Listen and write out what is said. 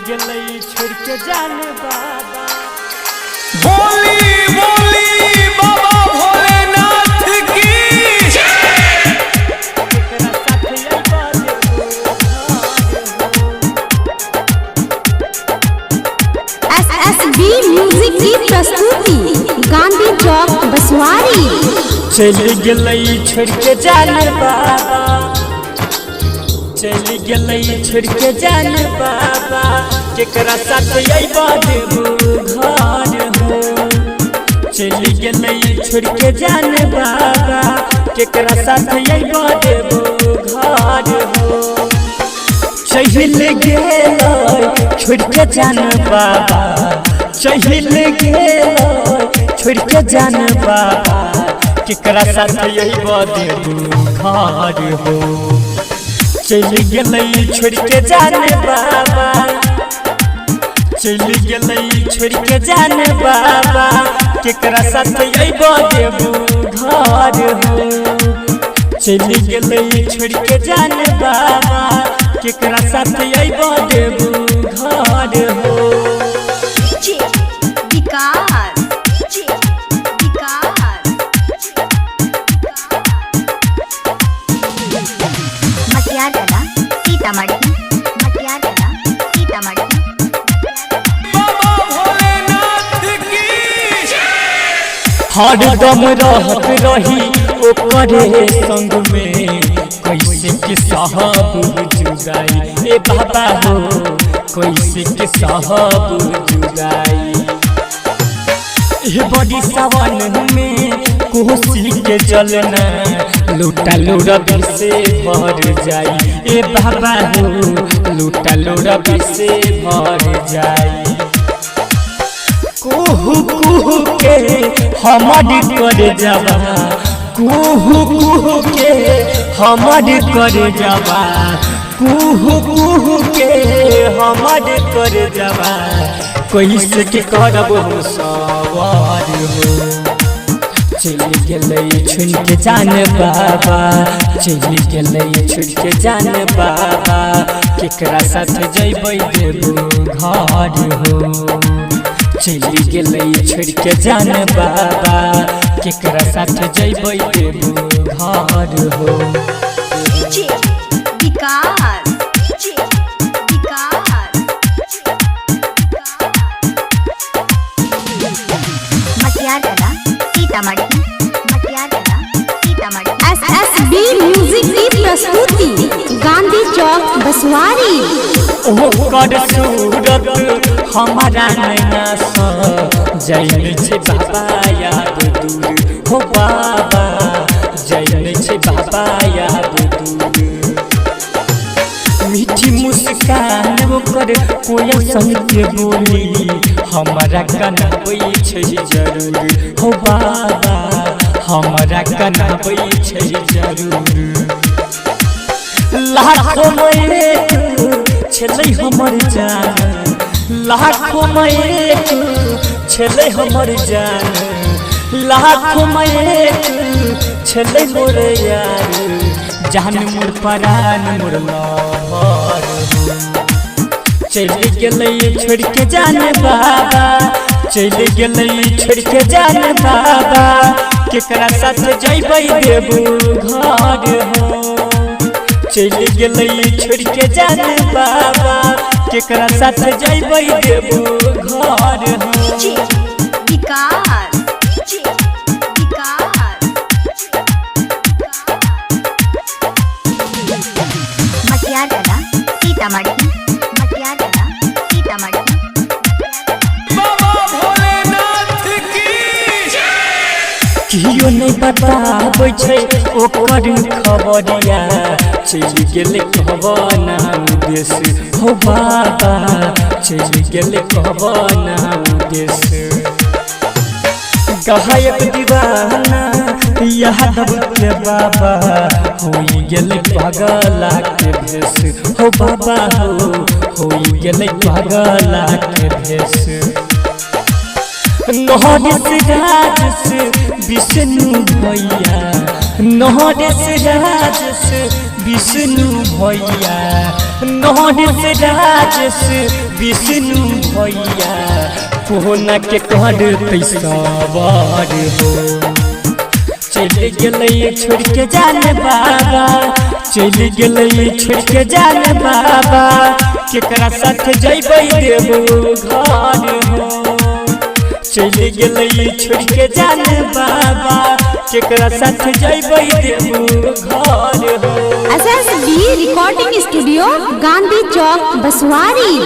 गेलै छोड़ के जाने बाबा। बोली बोली बाबा भोलेनाथ की केकरा साथे अइबा देबो SSB म्यूजिक की प्रस्तुति गांधी चौक बसवारी। चली गेलै छोड़ के जाने बाबा, चली गेलै छोड़ के जाने बाबा। केकरा साथे अइबा देबो घर हो। चली गेलै छोड़ के जाने बाबा, केकरा साथे अइबा देबो घर हो। चहिल गेलै छोड़ के जाने बाबा, चहिल गेलै छोड़ के जाने बाबा। केकरा साथे अइबा देबो घर हो। चली गेलै छोड़ के जाने बाबा, चली गेलै छोड़ के जाने बाबा। केकरा साथे अइबा देबो घर हो। चली गेलै छोड़ के जाने बाबा, केकरा साथे अइबा देबो घर हो। बाबा भोलेनाथ की हरदम रहत रही ओकरे संग में, कैसे के साहब जुदाई ए बाबा हो, कैसे के साहब जुदाई। बड़ी सावन में कोसी के जलना लूटा लोरब से भर जाई ए बाबा हो, लूटा लोरब से भर जाई। कुहू कुहू के हमर कर जावा, कुहू कुहू के हमर कर जावा, कुहू कुहू के हमर कर जावा। कैसे के करब हम सवार हो। चली गेलै छोड़ के जाने बाबा, चली गेलै छोड़ के जाने बाबा। केकरा साथे जइबै देबो घर हो। चली गेलै छोड़ के जाने बाबा, केकरा साथे जइबै देबो घर हो। SSB म्यूजिक की प्रस्तुति गांधी चौक बसवारी। ओकर सूरत हमारा नैना सा जैन छे बाबा याद दूर हो बाबा, जैन छे बाबा याद दूर। मीठी मुस्कान ओकर कोयल संग के बोली हमारा कनाबै छै जरूर हो बाबा, हमारा कनाबै छै जरूर। लाखों में एक छलै हमर जान, लाखों में एक छलै हमर जान, लाखों में एक छलै मोर यार। जान मोर प्राण मोर लहर हो। चली गेलै छोड़ के जाने बाबा, चली गेलै छोड़ के जाने बाबा। केकरा साथे जइबै देबो घर हो। चली गेलै छोड़ के जाने बाबा, केकरा साथे जइबै देबो घर हो। बाबा भोलेनाथ की कियो नहीं बताबै छै ओकर खबरिया। चली गेलै कहबना देश हो बाबा, चली गेलै कहबना देश। गायक दीवाना यादव के बाबा होई गेलै पागला के भेष हो बाबा हो, होई गेलै पागला के भेष। नहर से राज से विष्णु भैया नरेश राजेश विष्णु भैया नरेश राजेश विष्णु भैया कोना के कर पैसावर हो चल गए छोड़ के जान बाबा चल गए छोड़ के जान बाबा केकरा साथ जइबै देबो घर हो चल गए छोड़ के जान बाबा केकरा साथ जइबै देबो घर हो। SSB रिकॉर्डिंग स्टूडियो गांधी चौक बसवारी।